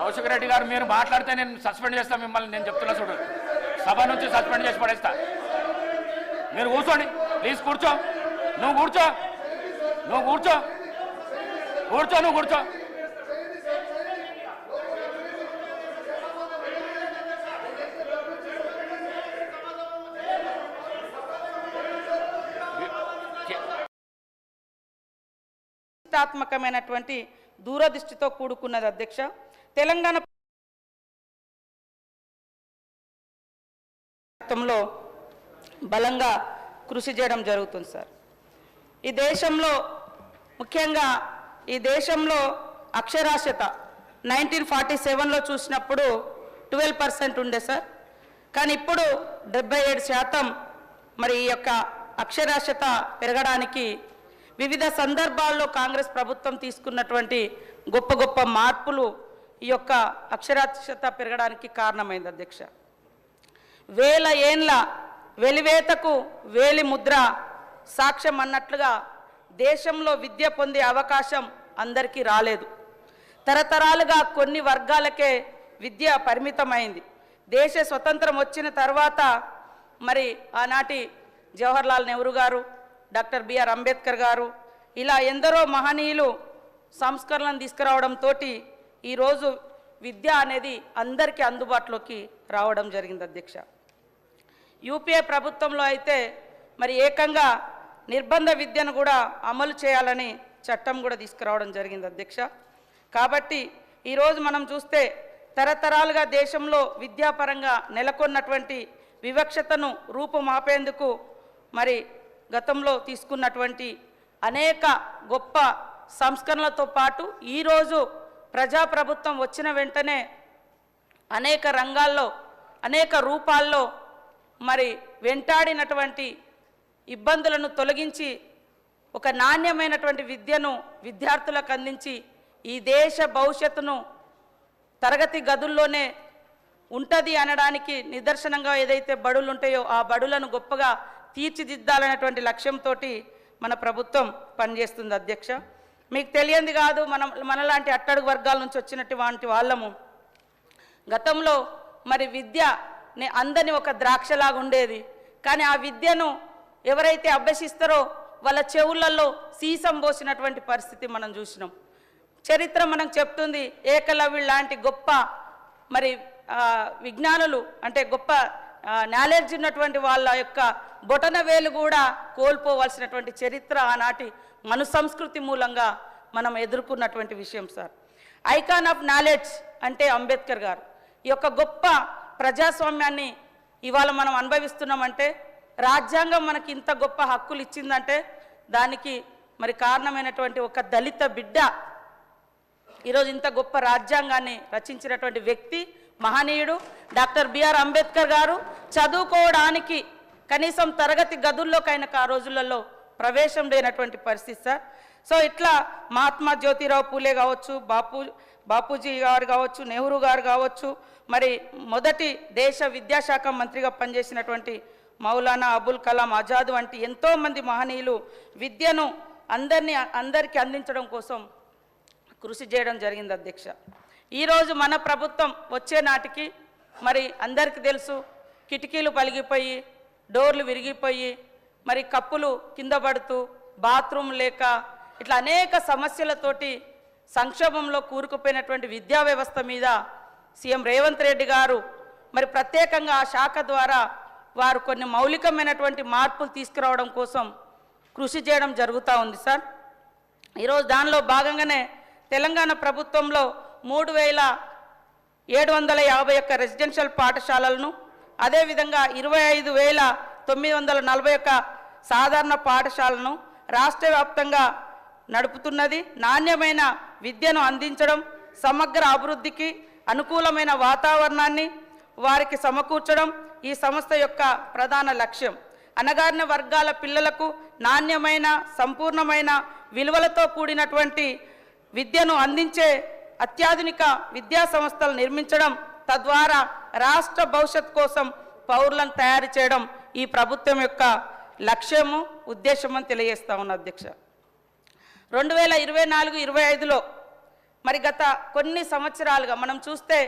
కౌశిక్ రెడ్డి గారు మీరు మాట్లాడితే నేను సస్పెండ్ చేస్తాను మిమ్మల్ని. నేను చెప్తున్నా చూడు, సభ నుంచి సస్పెండ్ చేసి పడేస్తా. మీరు కూర్చోండి ప్లీజ్. కూర్చో, నువ్వు కూర్చో, నువ్వు కూర్చో, కూర్చో, నువ్వు కూర్చో. ఆత్మకమైనటువంటి దూరదృష్టితో కూడుకున్నది అధ్యక్ష. తెలంగాణ ప్రభుత్వంలో బలంగా కృషి చేయడం జరుగుతుంది సార్. ఈ దేశంలో ముఖ్యంగా ఈ దేశంలో అక్షరాస్యత 1947లో చూసినప్పుడు 12% ఉండే సార్. కానీ ఇప్పుడు 77% మరి ఈ యొక్క అక్షరాస్యత పెరగడానికి వివిధ సందర్భాల్లో కాంగ్రెస్ ప్రభుత్వం తీసుకున్నటువంటి గొప్ప గొప్ప మార్పులు ఈ యొక్క అక్షరాస్యత పెరగడానికి కారణమైంది అధ్యక్ష. వేల ఏండ్ల వెలివేతకు వేలి ముద్ర సాక్ష్యం అన్నట్లుగా దేశంలో విద్య పొందే అవకాశం అందరికీ రాలేదు. తరతరాలుగా కొన్ని వర్గాలకే విద్య పరిమితమైంది. దేశ స్వతంత్రం వచ్చిన తర్వాత మరి ఆనాటి జవహర్లాల్ నెహ్రూ గారు, డాక్టర్ బిఆర్ అంబేద్కర్ గారు ఇలా ఎందరో మహనీయులు సంస్కరణలను తీసుకురావడంతో ఈరోజు విద్య అనేది అందరికీ అందుబాటులోకి రావడం జరిగింది అధ్యక్ష. యూపీఏ ప్రభుత్వంలో అయితే మరి ఏకంగా నిర్బంధ విద్యను కూడా అమలు చేయాలని చట్టం కూడా తీసుకురావడం జరిగింది అధ్యక్ష. కాబట్టి ఈరోజు మనం చూస్తే తరతరాలుగా దేశంలో విద్యాపరంగా నెలకొన్నటువంటి వివక్షతను రూపుమాపేందుకు మరి గతంలో తీసుకున్నటువంటి అనేక గొప్ప సంస్కరణలతో పాటు ఈరోజు ప్రజాప్రభుత్వం వచ్చిన వెంటనే అనేక రంగాల్లో అనేక రూపాల్లో మరి వెంటాడినటువంటి ఇబ్బందులను తొలగించి ఒక నాణ్యమైనటువంటి విద్యను విద్యార్థులకు అందించి ఈ దేశ భవిష్యత్తును తరగతి గదుల్లోనే ఉంటుంది అనడానికి నిదర్శనంగా ఏదైతే బడులు ఉంటాయో ఆ బడులను గొప్పగా తీర్చిదిద్దాలనేటువంటి లక్ష్యంతో మన ప్రభుత్వం పనిచేస్తుంది అధ్యక్ష. మీకు తెలియంది కాదు, మనలాంటి అట్టడుగు వర్గాల నుంచి వచ్చినటువంటి వాళ్ళము గతంలో మరి విద్య అందని ఒక ద్రాక్షలాగా ఉండేది. కానీ ఆ విద్యను ఎవరైతే అభ్యసిస్తారో వాళ్ళ చెవులలో సీసం పోసినటువంటి పరిస్థితి మనం చూసినాం. చరిత్ర మనం చెప్తుంది, ఏకలవ్యుడు లాంటి గొప్ప మరి విజ్ఞానులు అంటే గొప్ప నాలెడ్జ్ ఉన్నటువంటి వాళ్ళ యొక్క బొటన వేలు కూడా కోల్పోవలసినటువంటి చరిత్ర ఆనాటి మను సంస్కృతి మూలంగా మనం ఎదుర్కొన్నటువంటి విషయం సార్. ఐకాన్ ఆఫ్ నాలెడ్జ్ అంటే అంబేద్కర్ గారు. ఈ యొక్క గొప్ప ప్రజాస్వామ్యాన్ని ఇవాళ మనం అనుభవిస్తున్నామంటే, రాజ్యాంగం మనకి ఇంత గొప్ప హక్కులు ఇచ్చిందంటే దానికి మరి కారణమైనటువంటి ఒక దళిత బిడ్డ ఈరోజు ఇంత గొప్ప రాజ్యాంగాన్ని రచించినటువంటి వ్యక్తి మహనీయుడు డాక్టర్ బిఆర్ అంబేద్కర్ గారు. చదువుకోవడానికి కనీసం తరగతి గదుల్లోకైనా ఆ రోజులలో ప్రవేశం లేనటువంటి పరిస్థితి సార్. సో ఇట్లా మహాత్మా జ్యోతిరావు పూలే కావచ్చు, బాపూజీ గారు కావచ్చు, నెహ్రూ గారు కావచ్చు, మరి మొదటి దేశ విద్యాశాఖ మంత్రిగా పనిచేసినటువంటి మౌలానా అబుల్ కలాం ఆజాద్ వంటి ఎంతోమంది మహనీయులు విద్యను అందరికీ అందించడం కోసం కృషి చేయడం జరిగింది అధ్యక్ష. ఈరోజు మన ప్రభుత్వం వచ్చే నాటికి మరి అందరికీ తెలుసు, కిటికీలు పలిగిపోయి డోర్లు విరిగిపోయి మరి కప్పులు కింద పడుతూ బాత్రూమ్ లేక ఇట్లా అనేక సమస్యలతోటి సంక్షోభంలో కూరుకుపోయినటువంటి విద్యా వ్యవస్థ మీద సీఎం రేవంత్ రెడ్డి గారు మరి ప్రత్యేకంగా ఆ శాఖ ద్వారా వారు కొన్ని మౌలికమైనటువంటి మార్పులు తీసుకురావడం కోసం కృషి చేయడం జరుగుతూ ఉంది సార్. ఈరోజు దానిలో భాగంగానే తెలంగాణ ప్రభుత్వంలో 3751 రెసిడెన్షియల్ పాఠశాలలను, అదేవిధంగా 25,941 సాధారణ పాఠశాలను రాష్ట్ర వ్యాప్తంగా నడుపుతున్నది. నాణ్యమైన విద్యను అందించడం, సమగ్ర అభివృద్ధికి అనుకూలమైన వాతావరణాన్ని వారికి సమకూర్చడం ఈ సంస్థ యొక్క ప్రధాన లక్ష్యం. అణగారిన వర్గాల పిల్లలకు నాణ్యమైన సంపూర్ణమైన విలువలతో కూడినటువంటి విద్యను అందించే అత్యాధునిక విద్యా సంస్థలు నిర్మించడం, తద్వారా రాష్ట్ర భవిష్యత్ కోసం పౌరులను తయారు చేయడం ఈ ప్రభుత్వం యొక్క లక్ష్యము ఉద్దేశం అని తెలియజేస్తా ఉన్నా అధ్యక్ష. 2024-25లో మరి గత కొన్ని సంవత్సరాలుగా మనం చూస్తే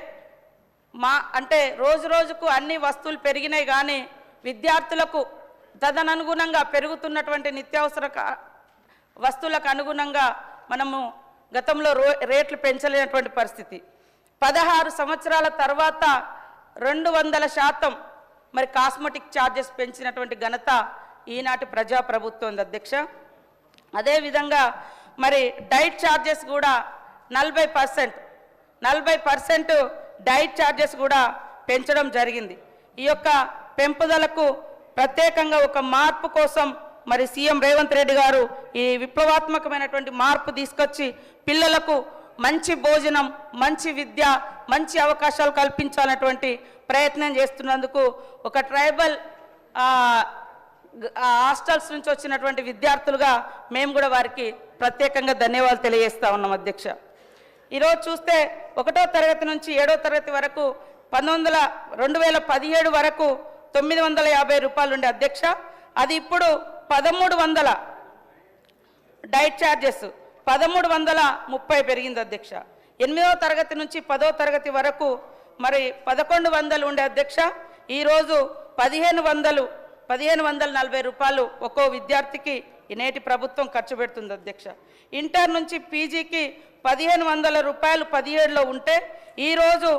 అంటే రోజు రోజుకు అన్ని వస్తువులు పెరిగినాయి, కానీ విద్యార్థులకు తదనుగుణంగా పెరుగుతున్నటువంటి నిత్యావసర వస్తువులకు అనుగుణంగా మనము గతంలో రేట్లు పెంచలేనటువంటి పరిస్థితి. 16 సంవత్సరాల తర్వాత 200% మరి కాస్మెటిక్ ఛార్జెస్ పెంచినటువంటి ఘనత ఈనాటి ప్రజాప్రభుత్వం అధ్యక్ష. అదేవిధంగా మరి డైట్ ఛార్జెస్ కూడా 40% డైట్ ఛార్జెస్ కూడా పెంచడం జరిగింది. ఈ యొక్క పెంపుదలకు ప్రత్యేకంగా ఒక మార్పు కోసం మరి సీఎం రేవంత్ రెడ్డి గారు ఈ విప్లవాత్మకమైనటువంటి మార్పు తీసుకొచ్చి పిల్లలకు మంచి భోజనం, మంచి విద్య, మంచి అవకాశాలు కల్పించాలన్నటువంటి ప్రయత్నం చేస్తున్నందుకు ఒక ట్రైబల్ హాస్టల్స్ నుంచి వచ్చినటువంటి విద్యార్థులుగా మేము కూడా వారికి ప్రత్యేకంగా ధన్యవాదాలు తెలియజేస్తా ఉన్నాం అధ్యక్ష. ఈరోజు చూస్తే 1వ తరగతి నుంచి 7వ తరగతి వరకు 2017 వరకు 950 రూపాయలు ఉండే అధ్యక్ష. అది ఇప్పుడు 1300 డైట్ ఛార్జెస్ 1330 పెరిగింది అధ్యక్ష. 8వ తరగతి నుంచి 10వ తరగతి వరకు మరి 1100 ఉండే అధ్యక్ష. ఈరోజు 1540 రూపాయలు ఒక్కో విద్యార్థికి నేటి ప్రభుత్వం ఖర్చు పెడుతుంది అధ్యక్ష. ఇంటర్ నుంచి పీజీకి 1500 రూపాయలు 17లో ఉంటే ఈరోజు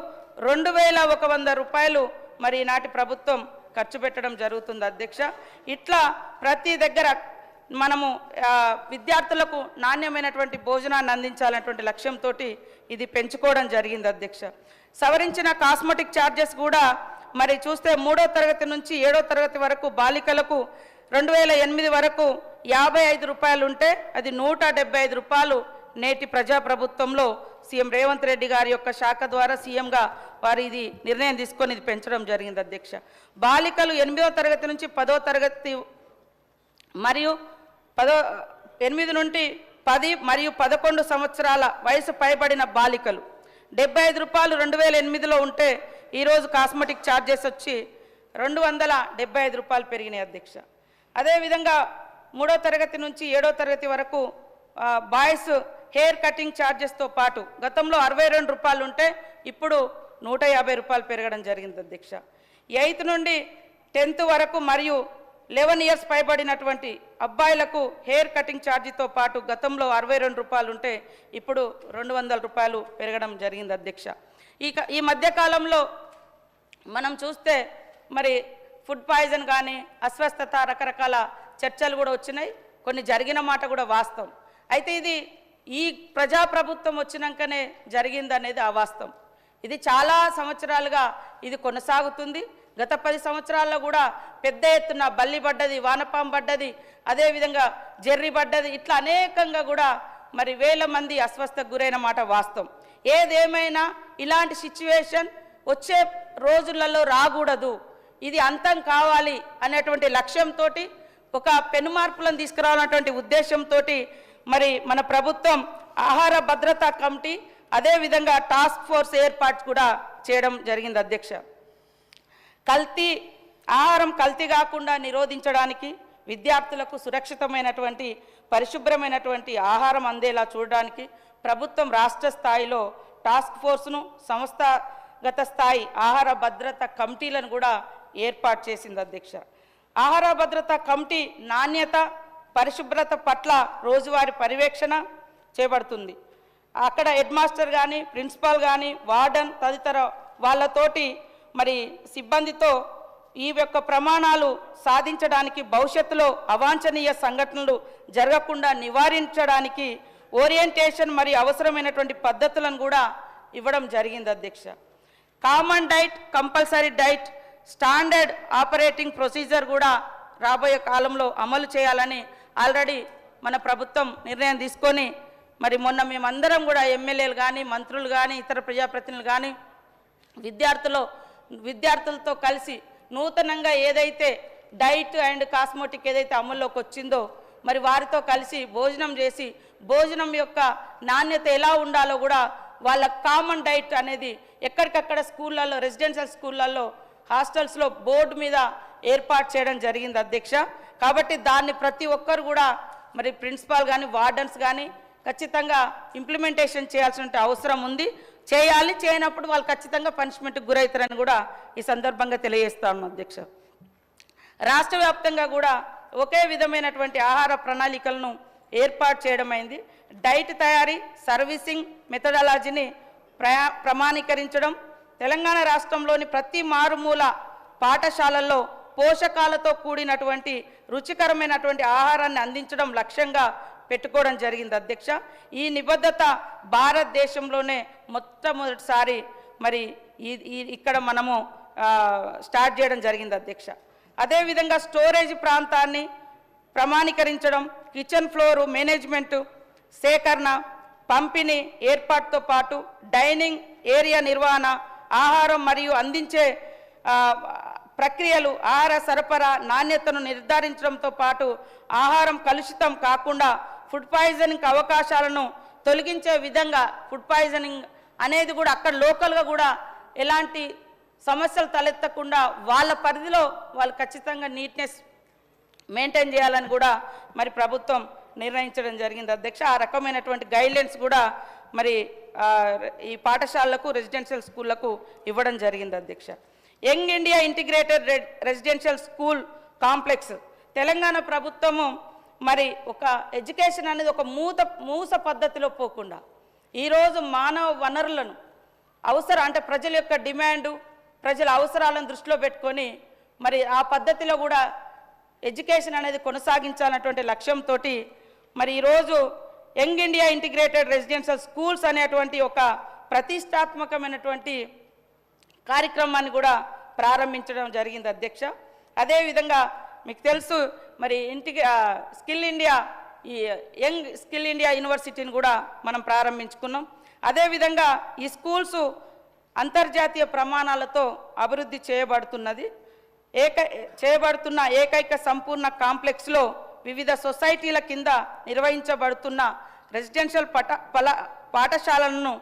2100 రూపాయలు మరి నాటి ప్రభుత్వం ఖర్చు పెట్టడం జరుగుతుంది అధ్యక్ష. ఇట్లా ప్రతి దగ్గర మనము విద్యార్థులకు నాణ్యమైనటువంటి భోజనాన్ని అందించాలనేటువంటి లక్ష్యంతో ఇది పెంచుకోవడం జరిగింది అధ్యక్ష. సవరించిన కాస్మెటిక్ ఛార్జెస్ కూడా మరి చూస్తే 3వ తరగతి నుంచి 7వ తరగతి వరకు బాలికలకు 2008 వరకు 55 రూపాయలు ఉంటే అది 175 రూపాయలు నేటి ప్రజాప్రభుత్వంలో సీఎం రేవంత్ రెడ్డి గారి యొక్క శాఖ ద్వారా సీఎంగా వారు ఇది నిర్ణయం తీసుకొని ఇది పెంచడం జరిగింది అధ్యక్ష. బాలికలు 8వ తరగతి నుంచి 10వ తరగతి మరియు 8 నుండి 10 మరియు 11 సంవత్సరాల వయసు పైబడిన బాలికలు 75 రూపాయలు 2008లో ఉంటే ఈరోజు కాస్మెటిక్ ఛార్జెస్ వచ్చి 275 రూపాయలు పెరిగినాయి అధ్యక్ష. అదేవిధంగా 3వ తరగతి నుంచి 7వ తరగతి వరకు బాయ్స్ హెయిర్ కటింగ్ ఛార్జెస్తో పాటు గతంలో 62 రూపాయలు ఉంటే ఇప్పుడు 150 రూపాయలు పెరగడం జరిగింది అధ్యక్ష. 8th నుండి 10th వరకు మరియు 11 ఇయర్స్ పైబడినటువంటి అబ్బాయిలకు హెయిర్ కటింగ్ ఛార్జీతో పాటు గతంలో 62 రూపాయలు ఉంటే ఇప్పుడు 200 రూపాయలు పెరగడం జరిగింది అధ్యక్ష. ఈ మధ్యకాలంలో మనం చూస్తే మరి ఫుడ్ పాయిజన్ కానీ అస్వస్థత రకరకాల చర్చలు కూడా వచ్చినాయి, కొన్ని జరిగిన మాట కూడా వాస్తవం. అయితే ఇది ఈ ప్రజాప్రభుత్వం వచ్చినాకనే జరిగిందనేది అవాస్తవం. ఇది చాలా సంవత్సరాలుగా ఇది కొనసాగుతుంది. గత 10 సంవత్సరాల్లో కూడా పెద్ద ఎత్తున బల్లి పడ్డది, వానపాం పడ్డది, అదేవిధంగా జెర్రీ పడ్డది, ఇట్లా అనేకంగా కూడా మరి వేల మంది అస్వస్థకు గురైన మాట వాస్తవం. ఏదేమైనా ఇలాంటి సిచ్యువేషన్ వచ్చే రోజులలో రాకూడదు, ఇది అంతం కావాలి అనేటువంటి లక్ష్యంతో ఒక పెను మార్పులను తీసుకురావాలన్నటువంటి ఉద్దేశంతో మరి మన ప్రభుత్వం ఆహార భద్రతా కమిటీ అదేవిధంగా టాస్క్ ఫోర్స్ ఏర్పాటు కూడా చేయడం జరిగింది అధ్యక్ష. ఆహారం కల్తీ కాకుండా నిరోధించడానికి, విద్యార్థులకు సురక్షితమైనటువంటి పరిశుభ్రమైనటువంటి ఆహారం అందేలా చూడడానికి ప్రభుత్వం రాష్ట్ర స్థాయిలో టాస్క్ ఫోర్స్ను, సంస్థాగత స్థాయి ఆహార భద్రత కమిటీలను కూడా ఏర్పాటు చేసింది అధ్యక్ష. ఆహార భద్రత కమిటీ నాణ్యత, పరిశుభ్రత పట్ల రోజువారీ పర్యవేక్షణ చేపడుతుంది. అక్కడ హెడ్ మాస్టర్ కానీ, ప్రిన్సిపాల్ కానీ, వార్డన్ తదితర వాళ్ళతోటి మరి సిబ్బందితో ఈ యొక్క ప్రమాణాలు సాధించడానికి, భవిష్యత్తులో అవాంఛనీయ సంఘటనలు జరగకుండా నివారించడానికి ఓరియంటేషన్ మరియు అవసరమైనటువంటి పద్ధతులను కూడా ఇవ్వడం జరిగింది అధ్యక్ష. Common diet, compulsory diet, standard operating procedure కూడా రాబోయే కాలంలో అమలు చేయాలని ఆల్రెడీ మన ప్రభుత్వం నిర్ణయం తీసుకొని మరి మొన్న మేమందరం కూడా ఎమ్మెల్యేలు కానీ, మంత్రులు కానీ, ఇతర ప్రజాప్రతినిధులు కానీ విద్యార్థులతో కలిసి నూతనంగా ఏదైతే డైట్ అండ్ కాస్మెటిక్ ఏదైతే అమల్లోకి వచ్చిందో మరి వారితో కలిసి భోజనం చేసి భోజనం యొక్క నాణ్యత ఎలా ఉండాలో కూడా వాళ్ళ కామన్ డైట్ అనేది ఎక్కడికక్కడ స్కూళ్ళల్లో, రెసిడెన్షియల్ స్కూళ్ళల్లో, హాస్టల్స్లో బోర్డు మీద ఏర్పాటు చేయడం జరిగింది అధ్యక్ష. కాబట్టి దాన్ని ప్రతి ఒక్కరు కూడా మరి ప్రిన్సిపాల్ కానీ, వార్డన్స్ కానీ ఖచ్చితంగా ఇంప్లిమెంటేషన్ చేయాల్సిన అవసరం ఉంది. చేయాలి, చేయనప్పుడు వాళ్ళు ఖచ్చితంగా పనిష్మెంట్కి గురవుతారని కూడా ఈ సందర్భంగా తెలియజేస్తాను అధ్యక్ష. రాష్ట్ర వ్యాప్తంగా కూడా ఒకే విధమైనటువంటి ఆహార ప్రణాళికలను ఏర్పాటు చేయడం అయింది. డైట్ తయారీ, సర్వీసింగ్ మెథడాలజీని ప్రమాణీకరించడం, తెలంగాణ రాష్ట్రంలోని ప్రతి మారుమూల పాఠశాలల్లో పోషకాలతో కూడినటువంటి రుచికరమైనటువంటి ఆహారాన్ని అందించడం లక్ష్యంగా పెట్టుకోవడం జరిగింది అధ్యక్ష. ఈ నిబద్ధత భారతదేశంలోనే మొట్టమొదటిసారి మరి ఇక్కడ మనము స్టార్ట్ చేయడం జరిగింది అధ్యక్ష. అదేవిధంగా స్టోరేజ్ ప్రాంతాన్ని ప్రమాణీకరించడం, కిచెన్ ఫ్లోరు మేనేజ్మెంటు, సేకరణ, పంపిణీ ఏర్పాటుతో పాటు డైనింగ్ ఏరియా నిర్వహణ, ఆహారం మరియు అందించే ప్రక్రియలు, ఆహార సరఫరా నాణ్యతను నిర్ధారించడంతో పాటు ఆహారం కలుషితం కాకుండా ఫుడ్ పాయిజనింగ్ అవకాశాలను తొలగించే విధంగా ఫుడ్ పాయిజనింగ్ అనేది కూడా అక్కడ లోకల్గా కూడా ఎలాంటి సమస్యలు తలెత్తకుండా వాళ్ళ పరిధిలో వాళ్ళు ఖచ్చితంగా నీట్నెస్ మెయింటైన్ చేయాలని కూడా మరి ప్రభుత్వం నిర్ణయించడం జరిగింది అధ్యక్ష. ఆ రకమైనటువంటి గైడ్లైన్స్ కూడా మరి ఈ పాఠశాలలకు, రెసిడెన్షియల్ స్కూళ్లకు ఇవ్వడం జరిగింది అధ్యక్ష. Young India integrated residential school complex Telangana ప్రభుత్వము మరి ఒక ఎడ్యుకేషన్ అనేది ఒక మూస పద్ధతిలో పోకుండా ఈరోజు మానవ వనరులను అంటే ప్రజల యొక్క డిమాండు, ప్రజల అవసరాలను దృష్టిలో పెట్టుకొని మరి ఆ పద్ధతిలో కూడా ఎడ్యుకేషన్ అనేది కొనసాగించాలన్నటువంటి లక్ష్యంతో మరి ఈరోజు young India integrated residential schools అనేటువంటి ఒక ప్రతిష్టాత్మకమైనటువంటి కార్యక్రమాన్ని కూడా ప్రారంభించడం జరిగింది అధ్యక్ష. అదేవిధంగా మీకు తెలుసు మరి స్కిల్ ఇండియా, ఈ యంగ్ స్కిల్ ఇండియా యూనివర్సిటీని కూడా మనం ప్రారంభించుకున్నాం. అదేవిధంగా ఈ స్కూల్స్ అంతర్జాతీయ ప్రమాణాలతో అభివృద్ధి చేయబడుతున్న ఏకైక సంపూర్ణ కాంప్లెక్స్లో వివిధ సొసైటీల కింద నిర్వహించబడుతున్న రెసిడెన్షియల్ పాఠశాలలను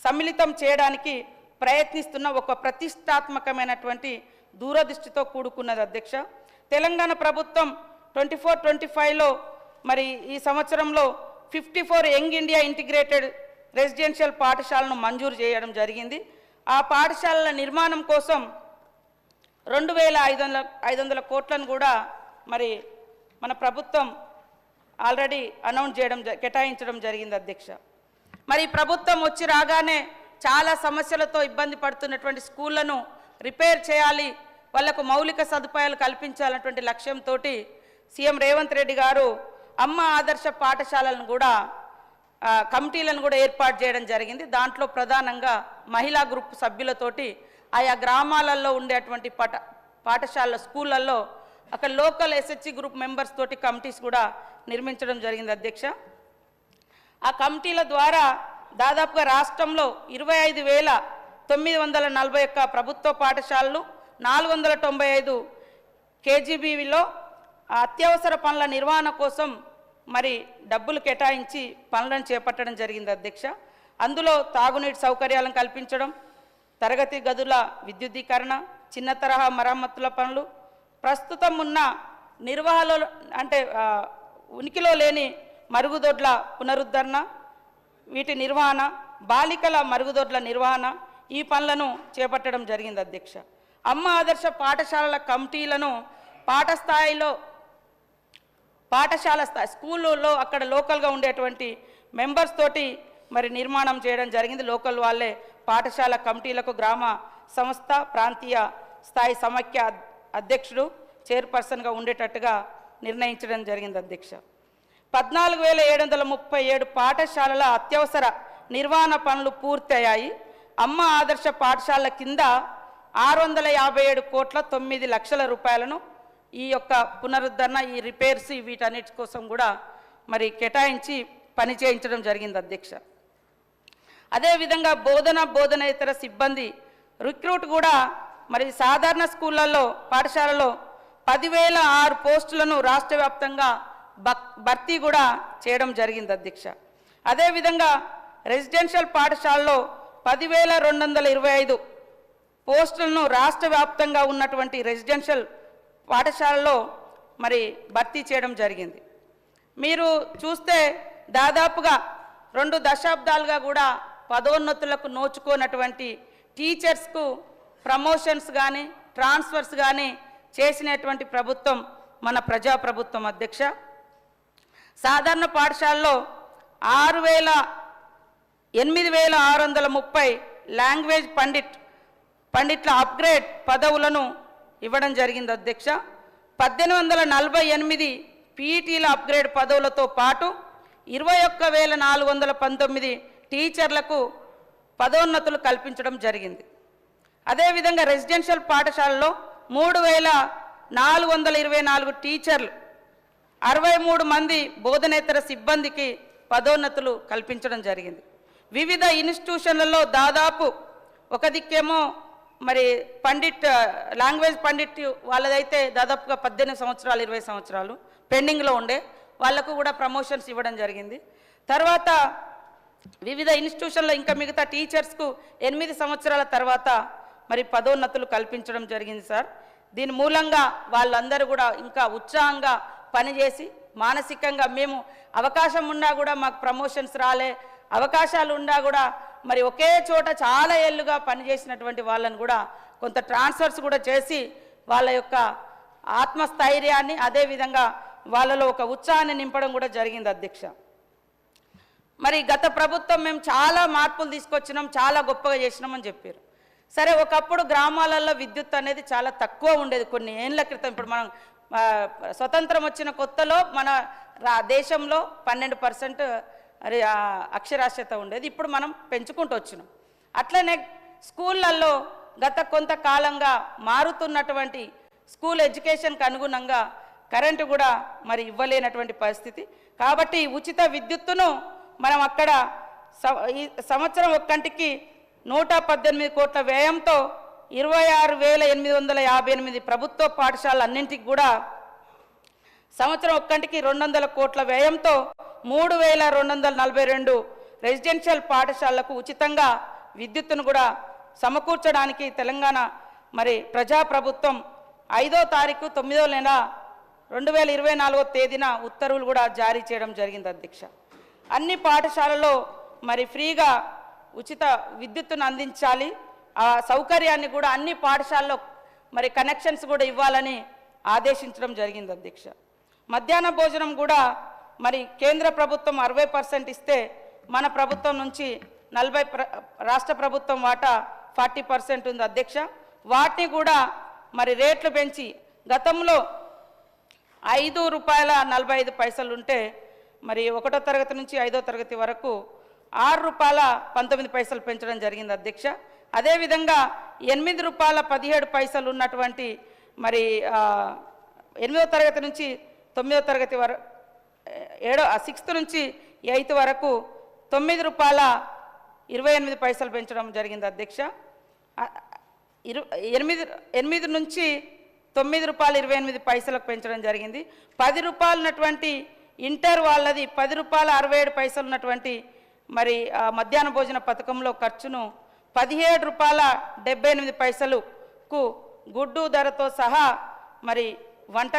సమ్మిళితం చేయడానికి ప్రయత్నిస్తున్న ఒక ప్రతిష్టాత్మకమైనటువంటి దూరదృష్టితో కూడుకున్నది అధ్యక్ష. తెలంగాణ ప్రభుత్వం 24-25లో మరి ఈ సంవత్సరంలో 54 యంగ్ ఇండియా ఇంటిగ్రేటెడ్ రెసిడెన్షియల్ పాఠశాలను మంజూరు చేయడం జరిగింది. ఆ పాఠశాలల నిర్మాణం కోసం 2,500 కోట్లను కూడా మరి మన ప్రభుత్వం ఆల్రెడీ కేటాయించడం జరిగింది అధ్యక్ష. మరి ప్రభుత్వం వచ్చి రాగానే చాలా సమస్యలతో ఇబ్బంది పడుతున్నటువంటి స్కూళ్లను రిపేర్ చేయాలి, వాళ్లకు మౌలిక సదుపాయాలు కల్పించాలన్నటువంటి లక్ష్యంతో సీఎం రేవంత్ రెడ్డి గారు అమ్మ ఆదర్శ పాఠశాలను కూడా కమిటీలను కూడా ఏర్పాటు చేయడం జరిగింది. దాంట్లో ప్రధానంగా మహిళా గ్రూప్ సభ్యులతోటి ఆయా గ్రామాలలో ఉండేటువంటి పాఠశాల స్కూళ్ళల్లో అక్కడ లోకల్ ఎస్హెచ్సి గ్రూప్ మెంబర్స్ తోటి కమిటీస్ కూడా నిర్మించడం జరిగింది అధ్యక్ష. ఆ కమిటీల ద్వారా దాదాపుగా రాష్ట్రంలో 25,941 ప్రభుత్వ పాఠశాలలు, 495 కేజీబీలో అత్యవసర పనుల నిర్వహణ కోసం మరి డబ్బులు కేటాయించి పనులను చేపట్టడం జరిగింది అధ్యక్ష. అందులో తాగునీటి సౌకర్యాలను కల్పించడం, తరగతి గదుల విద్యుద్దీకరణ, చిన్న తరహా మరమ్మతుల పనులు, ప్రస్తుతం ఉన్న నిర్వహణలో ఉనికిలో లేని మరుగుదొడ్ల పునరుద్ధరణ, వీటి నిర్వహణ, బాలికల మరుగుదొడ్ల నిర్వహణ, ఈ పనులను చేపట్టడం జరిగింది అధ్యక్ష. అమ్మ ఆదర్శ పాఠశాలల కమిటీలను పాఠశాల స్థాయి స్కూళ్ళలో అక్కడ లోకల్గా ఉండేటువంటి మెంబర్స్ తోటి మరి నిర్మాణం చేయడం జరిగింది. లోకల్ వాళ్ళే పాఠశాల కమిటీలకు గ్రామ సంస్థ, ప్రాంతీయ స్థాయి సమైక్య అధ్యక్షుడు, చైర్పర్సన్గా ఉండేటట్టుగా నిర్ణయించడం జరిగింది అధ్యక్ష. 14,737 పాఠశాలల అత్యవసర నిర్వహణ పనులు పూర్తయ్యాయి. అమ్మ ఆదర్శ పాఠశాలల కింద 657,9,00,000 రూపాయలను ఈ యొక్క పునరుద్ధరణ, ఈ రిపేర్స్, వీటన్నిటి కోసం కూడా మరి కేటాయించి పని చేయించడం జరిగింది అధ్యక్ష. అదేవిధంగా బోధనేతర సిబ్బంది రిక్రూట్ కూడా మరి సాధారణ స్కూళ్ళల్లో, పాఠశాలలో 10,006 పోస్టులను రాష్ట్ర వ్యాప్తంగా భర్తీ కూడా చేయడం జరిగింది అధ్యక్ష. అదేవిధంగా రెసిడెన్షియల్ పాఠశాలలో 10,225 పోస్టులను రాష్ట్ర వ్యాప్తంగా ఉన్నటువంటి రెసిడెన్షియల్ పాఠశాలలో మరి భర్తీ చేయడం జరిగింది. మీరు చూస్తే దాదాపుగా 2 దశాబ్దాలుగా కూడా పదోన్నతులకు నోచుకోనటువంటి టీచర్స్కు ప్రమోషన్స్ కానీ ట్రాన్స్ఫర్స్ కానీ చేసినటువంటి ప్రభుత్వం మన ప్రజాప్రభుత్వం అధ్యక్ష. సాధారణ పాఠశాలలో 8,630 లాంగ్వేజ్ పండిట్ల అప్గ్రేడ్ పదవులను ఇవ్వడం జరిగింది అధ్యక్ష. 1848 పీఈటీల అప్గ్రేడ్ పదవులతో పాటు 21,419 టీచర్లకు పదోన్నతులు కల్పించడం జరిగింది. అదేవిధంగా రెసిడెన్షియల్ పాఠశాలలో 3,424 టీచర్లు 63 మంది బోధనేతర సిబ్బందికి పదోన్నతులు కల్పించడం జరిగింది. వివిధ ఇన్స్టిట్యూషన్లలో దాదాపు ఒక దిక్కేమో మరి లాంగ్వేజ్ పండిట్ వాళ్ళదైతే దాదాపుగా 18 సంవత్సరాలు 20 సంవత్సరాలు పెండింగ్లో ఉండే వాళ్లకు కూడా ప్రమోషన్స్ ఇవ్వడం జరిగింది. తర్వాత వివిధ ఇన్స్టిట్యూషన్లో ఇంకా మిగతా టీచర్స్కు 8 సంవత్సరాల తర్వాత మరి పదోన్నతులు కల్పించడం జరిగింది సార్. దీని మూలంగా వాళ్ళందరూ కూడా ఇంకా ఉత్సాహంగా పనిచేసి మానసికంగా మేము అవకాశం ఉన్నా కూడా మాకు ప్రమోషన్స్ రాలే, అవకాశాలు ఉన్నా కూడా మరి ఒకే చోట చాలా ఏళ్ళుగా పనిచేసినటువంటి వాళ్ళని కూడా కొంత ట్రాన్స్ఫర్స్ కూడా చేసి వాళ్ళ యొక్క ఆత్మస్థైర్యాన్ని అదేవిధంగా వాళ్ళలో ఒక ఉత్సాహాన్ని నింపడం కూడా జరిగింది అధ్యక్ష. మరి గత ప్రభుత్వం మేము చాలా మార్పులు తీసుకొచ్చినాం, చాలా గొప్పగా చేసినామని చెప్పారు. సరే, ఒకప్పుడు గ్రామాలలో విద్యుత్ అనేది చాలా తక్కువ ఉండేది కొన్ని ఏళ్ళ క్రితం. ఇప్పుడు మనం స్వతంత్రం వచ్చిన కొత్తలో మన దేశంలో 12% అక్షరాస్యత ఉండేది. ఇప్పుడు మనం పెంచుకుంటూ వచ్చినాం. అట్లనే స్కూళ్ళల్లో గత కొంతకాలంగా మారుతున్నటువంటి స్కూల్ ఎడ్యుకేషన్కి అనుగుణంగా కరెంటు కూడా మరి ఇవ్వలేనటువంటి పరిస్థితి. కాబట్టి ఉచిత విద్యుత్తును మనం అక్కడ ఈ సంవత్సరం ఒక్కంటికి 118 కోట్ల వ్యయంతో 26,858 ప్రభుత్వ పాఠశాలన్నింటికి కూడా సంవత్సరం ఒక్కంటికి 200 కోట్ల వ్యయంతో 3,242 రెసిడెన్షియల్ పాఠశాలలకు ఉచితంగా విద్యుత్తును కూడా సమకూర్చడానికి తెలంగాణ మరి ప్రజాప్రభుత్వం 5వ తారీఖు 9వ నెల 2024వ తేదీన ఉత్తర్వులు కూడా జారీ చేయడం జరిగింది అధ్యక్ష. అన్ని పాఠశాలలో మరి ఫ్రీగా ఉచిత విద్యుత్తును అందించాలి, ఆ సౌకర్యాన్ని కూడా అన్ని పాఠశాలలో మరి కనెక్షన్స్ కూడా ఇవ్వాలని ఆదేశించడం జరిగింది అధ్యక్ష. మధ్యాహ్న భోజనం కూడా మరి కేంద్ర ప్రభుత్వం 60% ఇస్తే మన ప్రభుత్వం నుంచి 40 రాష్ట్ర ప్రభుత్వం వాటా 40% ఉంది అధ్యక్ష. వాటిని కూడా మరి రేట్లు పెంచి గతంలో ₹5.45 ఉంటే మరి 1వ తరగతి నుంచి 5వ తరగతి వరకు ₹6.19 పెంచడం జరిగింది అధ్యక్ష. అదేవిధంగా ₹8.17 ఉన్నటువంటి మరి 8వ తరగతి నుంచి 9వ తరగతి వరకు 6th నుంచి 8th వరకు ₹9.28 పెంచడం జరిగింది అధ్యక్ష. 8 నుంచి ₹9.28 పెంచడం జరిగింది. ₹10 ఉన్నటువంటి ఇంటర్ వాళ్ళది ₹10.67 ఉన్నటువంటి మరి మధ్యాహ్న భోజన పథకంలో ఖర్చును ₹17.78కు గుడ్డు ధరతో సహా మరి వంట